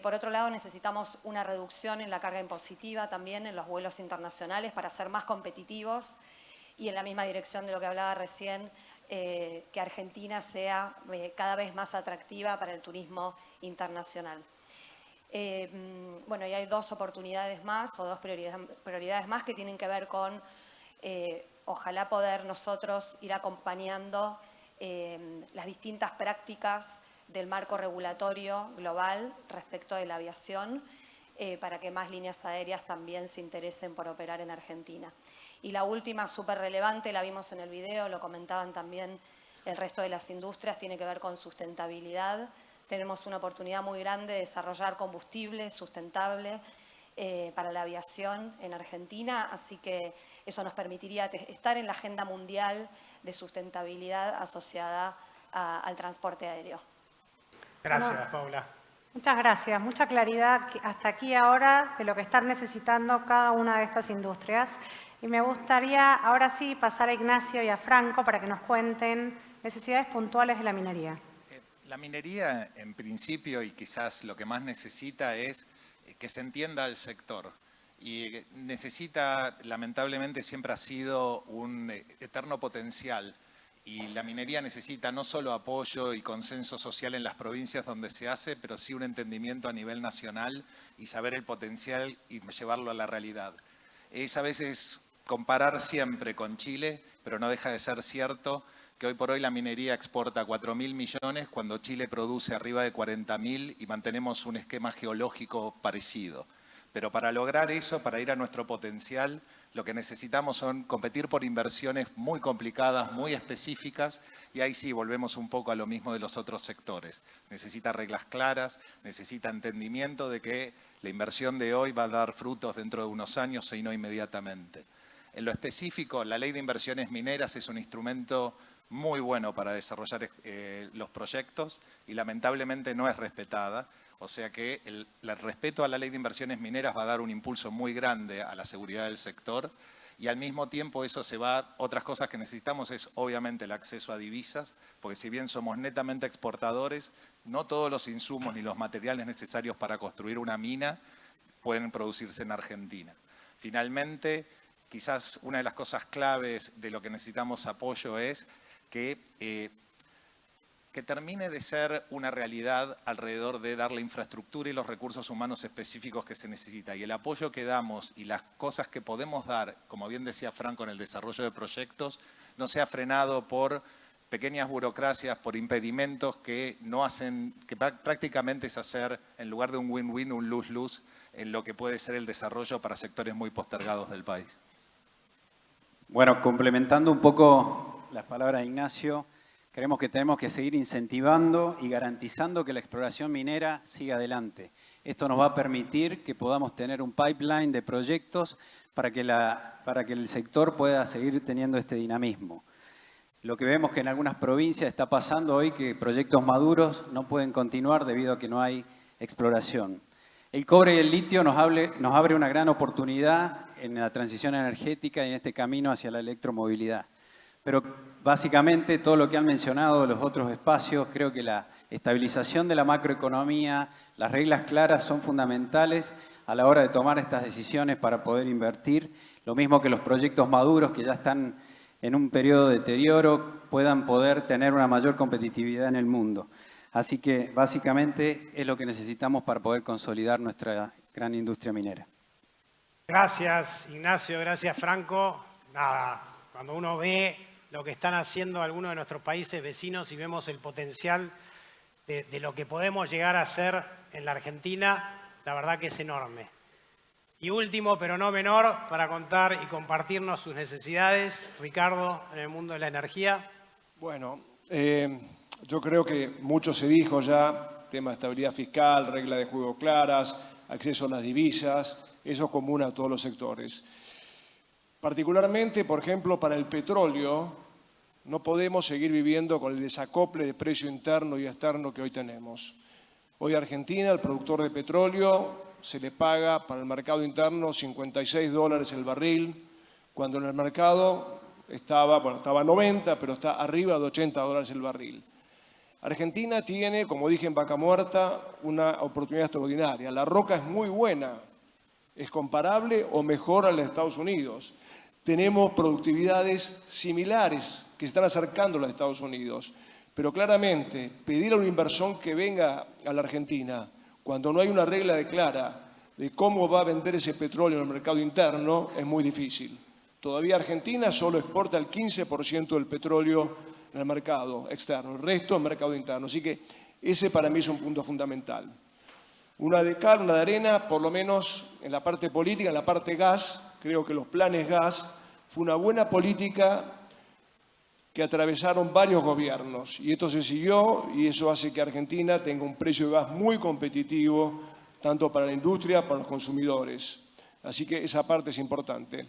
Por otro lado, necesitamos una reducción en la carga impositiva también en los vuelos internacionales para ser más competitivos y en la misma dirección de lo que hablaba recién, que Argentina sea cada vez más atractiva para el turismo internacional. Bueno, y hay dos oportunidades más o dos prioridades más que tienen que ver con, ojalá poder nosotros ir acompañando las distintas prácticas del marco regulatorio global respecto de la aviación para que más líneas aéreas también se interesen por operar en Argentina. Y la última, súper relevante, la vimos en el video, lo comentaban también el resto de las industrias, tiene que ver con sustentabilidad. Tenemos una oportunidad muy grande de desarrollar combustible sustentable para la aviación en Argentina, así que eso nos permitiría estar en la agenda mundial de sustentabilidad asociada al transporte aéreo. Gracias, Paula. Muchas gracias. Mucha claridad hasta aquí ahora de lo que están necesitando cada una de estas industrias. Y me gustaría ahora sí pasar a Ignacio y a Franco para que nos cuenten necesidades puntuales de la minería. La minería, en principio, y quizás lo que más necesita es que se entienda el sector. Y necesita, lamentablemente, siempre ha sido un eterno potencial. Y la minería necesita no solo apoyo y consenso social en las provincias donde se hace, pero sí un entendimiento a nivel nacional y saber el potencial y llevarlo a la realidad. Es a veces comparar siempre con Chile, pero no deja de ser cierto que hoy por hoy la minería exporta 4.000 millones cuando Chile produce arriba de 40.000 y mantenemos un esquema geológico parecido. Pero para lograr eso, para ir a nuestro potencial, lo que necesitamos son competir por inversiones muy complicadas, muy específicas, y ahí sí volvemos un poco a lo mismo de los otros sectores. Necesita reglas claras, necesita entendimiento de que la inversión de hoy va a dar frutos dentro de unos años y no inmediatamente. En lo específico, la Ley de Inversiones Mineras es un instrumento muy bueno para desarrollar los proyectos y lamentablemente no es respetada. O sea que el respeto a la ley de inversiones mineras va a dar un impulso muy grande a la seguridad del sector y al mismo tiempo eso se va, otras cosas que necesitamos es obviamente el acceso a divisas, porque si bien somos netamente exportadores, no todos los insumos ni los materiales necesarios para construir una mina pueden producirse en Argentina. Finalmente, quizás una de las cosas claves de lo que necesitamos apoyo es que termine de ser una realidad alrededor de dar la infraestructura y los recursos humanos específicos que se necesita. Y el apoyo que damos y las cosas que podemos dar, como bien decía Franco, en el desarrollo de proyectos, no sea frenado por pequeñas burocracias, por impedimentos que no hacen, que prácticamente es hacer, en lugar de un win-win, un lose-lose, en lo que puede ser el desarrollo para sectores muy postergados del país. Bueno, complementando un poco las palabras de Ignacio, creemos que tenemos que seguir incentivando y garantizando que la exploración minera siga adelante. Esto nos va a permitir que podamos tener un pipeline de proyectos para que el sector pueda seguir teniendo este dinamismo. Lo que vemos que en algunas provincias está pasando hoy que proyectos maduros no pueden continuar debido a que no hay exploración. El cobre y el litio nos abre una gran oportunidad en la transición energética y en este camino hacia la electromovilidad. Pero básicamente todo lo que han mencionado los otros espacios, creo que la estabilización de la macroeconomía, las reglas claras son fundamentales a la hora de tomar estas decisiones para poder invertir. Lo mismo que los proyectos maduros que ya están en un periodo de deterioro puedan poder tener una mayor competitividad en el mundo. Así que básicamente es lo que necesitamos para poder consolidar nuestra gran industria minera. Gracias Ignacio, gracias Franco. Nada, cuando uno ve lo que están haciendo algunos de nuestros países vecinos y vemos el potencial de lo que podemos llegar a hacer en la Argentina, la verdad que es enorme. Y último, pero no menor, para contar y compartirnos sus necesidades, Ricardo, en el mundo de la energía. Bueno, yo creo que mucho se dijo ya, tema de estabilidad fiscal, reglas de juego claras, acceso a las divisas, eso es común a todos los sectores. Particularmente, por ejemplo, para el petróleo, no podemos seguir viviendo con el desacople de precio interno y externo que hoy tenemos. Hoy Argentina, el productor de petróleo, se le paga para el mercado interno $56 el barril, cuando en el mercado estaba a 90, pero está arriba de $80 el barril. Argentina tiene, como dije en Vaca Muerta, una oportunidad extraordinaria. La roca es muy buena, es comparable o mejor a la de Estados Unidos. Tenemos productividades similares que se están acercando a los Estados Unidos. Pero claramente, pedir a un inversor que venga a la Argentina cuando no hay una regla clara de cómo va a vender ese petróleo en el mercado interno es muy difícil. Todavía Argentina solo exporta el 15% del petróleo en el mercado externo, el resto en el mercado interno. Así que ese para mí es un punto fundamental. Una de cal, una de arena, por lo menos en la parte política, en la parte gas, creo que los planes gas fue una buena política que atravesaron varios gobiernos y esto se siguió y eso hace que Argentina tenga un precio de gas muy competitivo, tanto para la industria como para los consumidores. Así que esa parte es importante.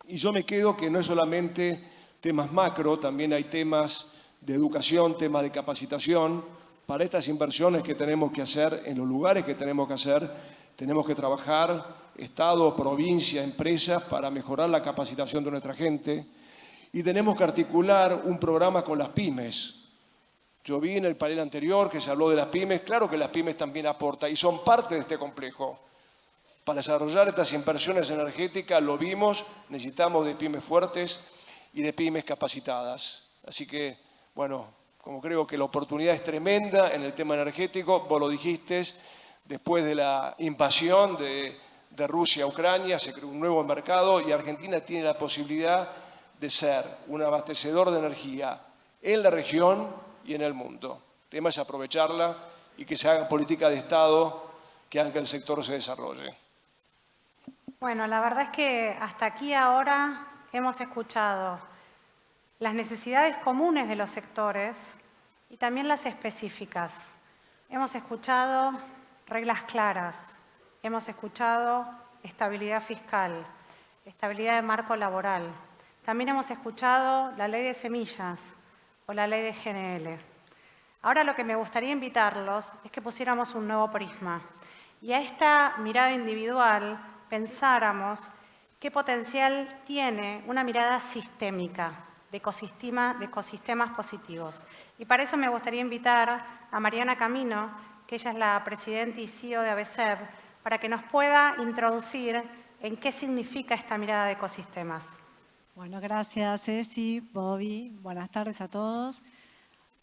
Y yo me quedo que no es solamente temas macro, también hay temas de educación, temas de capacitación. Para estas inversiones que tenemos que hacer, en los lugares que tenemos que hacer, tenemos que trabajar Estado, provincia, empresas para mejorar la capacitación de nuestra gente. Y tenemos que articular un programa con las pymes. Yo vi en el panel anterior que se habló de las pymes. Claro que las pymes también aportan y son parte de este complejo. Para desarrollar estas inversiones energéticas, lo vimos, necesitamos de pymes fuertes y de pymes capacitadas. Así que, bueno, como creo que la oportunidad es tremenda en el tema energético, vos lo dijiste, después de la invasión de Rusia a Ucrania, se creó un nuevo mercado y Argentina tiene la posibilidad de ser un abastecedor de energía en la región y en el mundo. El tema es aprovecharla y que se hagan políticas de Estado que hagan que el sector se desarrolle. Bueno, la verdad es que hasta aquí ahora hemos escuchado las necesidades comunes de los sectores y también las específicas. Hemos escuchado reglas claras, hemos escuchado estabilidad fiscal, estabilidad de marco laboral. También hemos escuchado la ley de semillas, o la ley de GNL. Ahora lo que me gustaría invitarlos es que pusiéramos un nuevo prisma y a esta mirada individual pensáramos qué potencial tiene una mirada sistémica de ecosistemas positivos. Y para eso me gustaría invitar a Mariana Camino, que ella es la presidenta y CEO de ABCEP, para que nos pueda introducir en qué significa esta mirada de ecosistemas. Bueno, gracias Ceci, Bobby, buenas tardes a todos.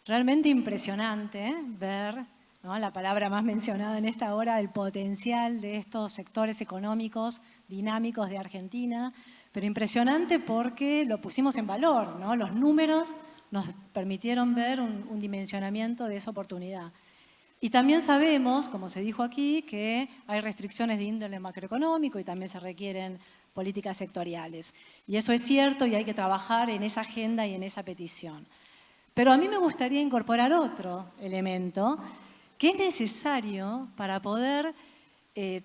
Realmente impresionante ver, ¿no?, la palabra más mencionada en esta hora, el potencial de estos sectores económicos dinámicos de Argentina, pero impresionante porque lo pusimos en valor, ¿no? Los números nos permitieron ver un dimensionamiento de esa oportunidad. Y también sabemos, como se dijo aquí, que hay restricciones de índole macroeconómico y también se requieren políticas sectoriales. Y eso es cierto y hay que trabajar en esa agenda y en esa petición. Pero a mí me gustaría incorporar otro elemento que es necesario para poder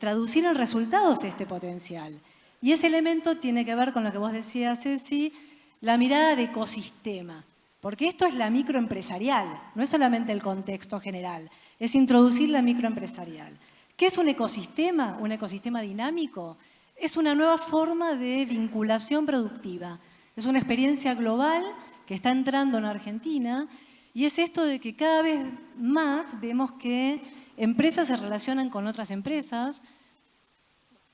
traducir en resultados este potencial. Y ese elemento tiene que ver con lo que vos decías, Ceci, la mirada de ecosistema. Porque esto es la microempresarial, no es solamente el contexto general, es introducir la microempresarial. ¿Qué es un ecosistema? Un ecosistema dinámico. Es una nueva forma de vinculación productiva. Es una experiencia global que está entrando en Argentina y es esto de que cada vez más vemos que empresas se relacionan con otras empresas,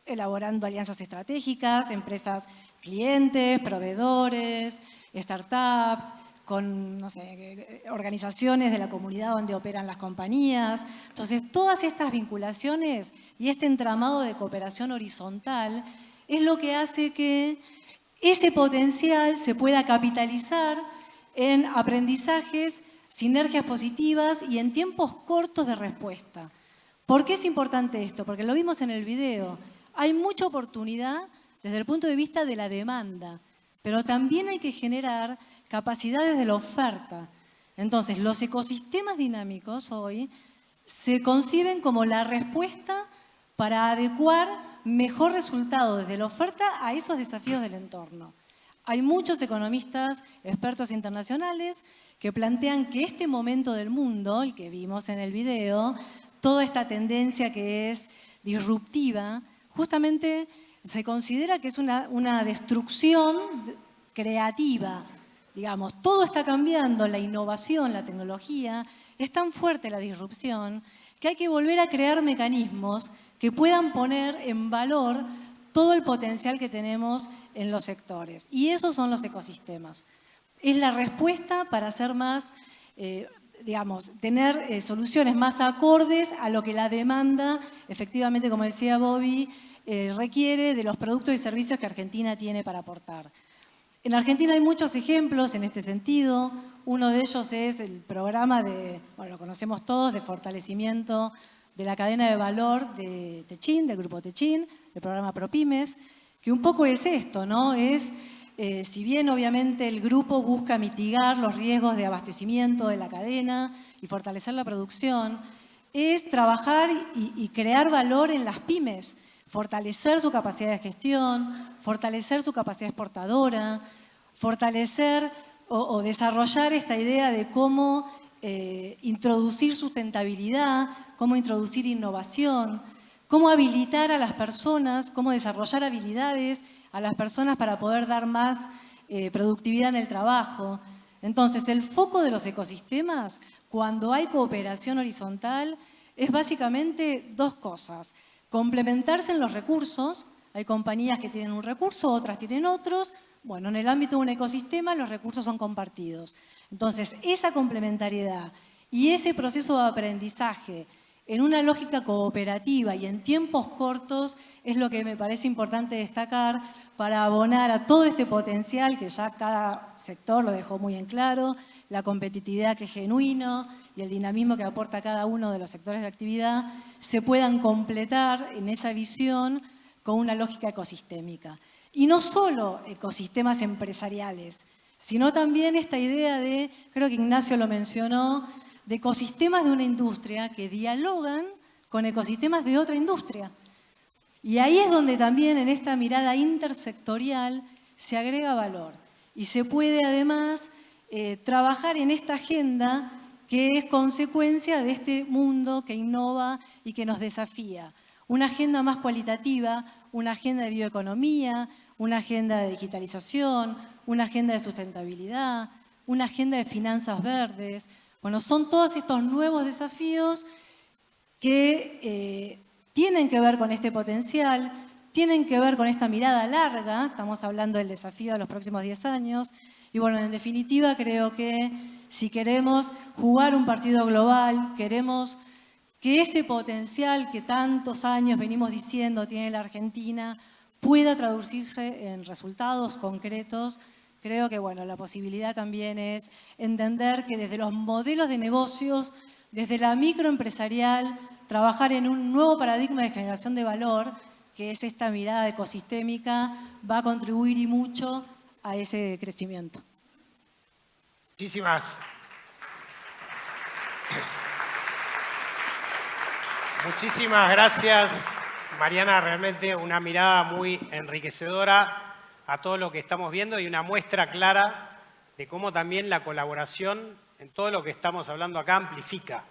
elaborando alianzas estratégicas, empresas clientes, proveedores, startups, con, no sé, organizaciones de la comunidad donde operan las compañías. Entonces, todas estas vinculaciones y este entramado de cooperación horizontal es lo que hace que ese potencial se pueda capitalizar en aprendizajes, sinergias positivas y en tiempos cortos de respuesta. ¿Por qué es importante esto? Porque lo vimos en el video. Hay mucha oportunidad desde el punto de vista de la demanda, pero también hay que generar capacidades de la oferta. Entonces, los ecosistemas dinámicos hoy se conciben como la respuesta para adecuar mejor resultado desde la oferta a esos desafíos del entorno. Hay muchos economistas, expertos internacionales, que plantean que este momento del mundo, el que vimos en el video, toda esta tendencia que es disruptiva, justamente se considera que es una destrucción creativa. Digamos, todo está cambiando, la innovación, la tecnología, es tan fuerte la disrupción que hay que volver a crear mecanismos que puedan poner en valor todo el potencial que tenemos en los sectores. Y esos son los ecosistemas. Es la respuesta para hacer más, tener soluciones más acordes a lo que la demanda, efectivamente, como decía Bobby, requiere de los productos y servicios que Argentina tiene para aportar. En Argentina hay muchos ejemplos en este sentido. Uno de ellos es el programa lo conocemos todos, de fortalecimiento de la cadena de valor de Techin, del grupo Techin, el programa ProPymes, que un poco es esto, ¿no? Si bien obviamente el grupo busca mitigar los riesgos de abastecimiento de la cadena y fortalecer la producción, es trabajar y crear valor en las pymes, fortalecer su capacidad de gestión, fortalecer su capacidad exportadora, fortalecer o desarrollar esta idea de cómo introducir sustentabilidad, cómo introducir innovación, cómo habilitar a las personas, cómo desarrollar habilidades a las personas para poder dar más productividad en el trabajo. Entonces, el foco de los ecosistemas, cuando hay cooperación horizontal, es básicamente dos cosas. Complementarse en los recursos, hay compañías que tienen un recurso, otras tienen otros. Bueno, en el ámbito de un ecosistema los recursos son compartidos. Entonces, esa complementariedad y ese proceso de aprendizaje en una lógica cooperativa y en tiempos cortos es lo que me parece importante destacar para abonar a todo este potencial que ya cada sector lo dejó muy en claro, la competitividad que es genuino y el dinamismo que aporta cada uno de los sectores de actividad, se puedan completar en esa visión con una lógica ecosistémica. Y no solo ecosistemas empresariales, sino también esta idea de, creo que Ignacio lo mencionó, de ecosistemas de una industria que dialogan con ecosistemas de otra industria. Y ahí es donde también en esta mirada intersectorial se agrega valor y se puede además trabajar en esta agenda que es consecuencia de este mundo que innova y que nos desafía. Una agenda más cualitativa, una agenda de bioeconomía, una agenda de digitalización, una agenda de sustentabilidad, una agenda de finanzas verdes. Bueno, son todos estos nuevos desafíos que tienen que ver con este potencial, tienen que ver con esta mirada larga, estamos hablando del desafío de los próximos 10 años, y bueno, en definitiva creo que si queremos jugar un partido global, queremos que ese potencial que tantos años venimos diciendo tiene la Argentina pueda traducirse en resultados concretos, creo que bueno, la posibilidad también es entender que desde los modelos de negocios, desde la microempresarial, trabajar en un nuevo paradigma de generación de valor, que es esta mirada ecosistémica, va a contribuir y mucho a ese crecimiento. Muchísimas gracias, Mariana. Realmente una mirada muy enriquecedora a todo lo que estamos viendo y una muestra clara de cómo también la colaboración en todo lo que estamos hablando acá amplifica,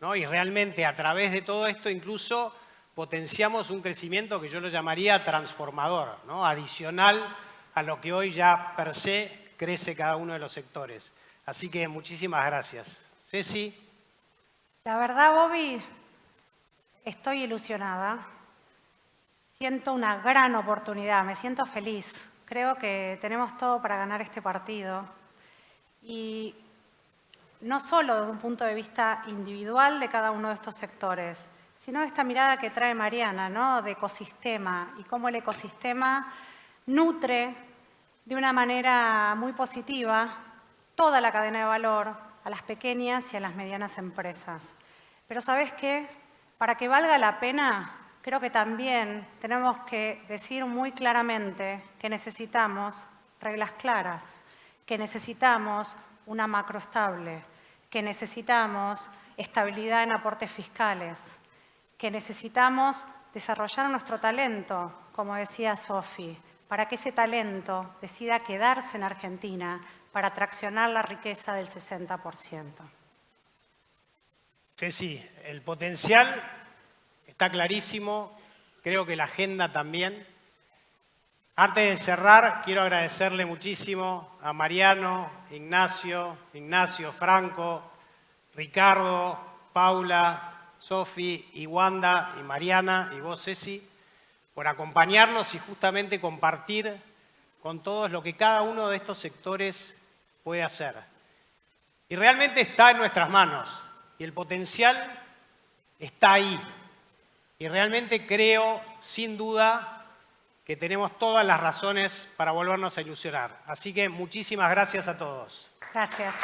¿no? Y realmente a través de todo esto incluso potenciamos un crecimiento que yo lo llamaría transformador, ¿no? Adicional a lo que hoy ya per se crece cada uno de los sectores. Así que muchísimas gracias. Ceci. La verdad, Bobby, estoy ilusionada. Siento una gran oportunidad, me siento feliz. Creo que tenemos todo para ganar este partido. Y no solo desde un punto de vista individual de cada uno de estos sectores, sino esta mirada que trae Mariana, ¿no? De ecosistema y cómo el ecosistema nutre de una manera muy positiva toda la cadena de valor a las pequeñas y a las medianas empresas. Pero ¿sabes qué? Para que valga la pena, creo que también tenemos que decir muy claramente que necesitamos reglas claras, que necesitamos una macro estable, que necesitamos estabilidad en aportes fiscales, que necesitamos desarrollar nuestro talento, como decía Sofi, para que ese talento decida quedarse en Argentina para traccionar la riqueza del 60%. Ceci, el potencial está clarísimo, creo que la agenda también. Antes de cerrar, quiero agradecerle muchísimo a Mariano, Ignacio, Franco, Ricardo, Paula, Sofi y Wanda y Mariana y vos, Ceci, por acompañarnos y justamente compartir con todos lo que cada uno de estos sectores puede hacer. Y realmente está en nuestras manos y el potencial está ahí. Y realmente creo, sin duda, que tenemos todas las razones para volvernos a ilusionar. Así que muchísimas gracias a todos. Gracias.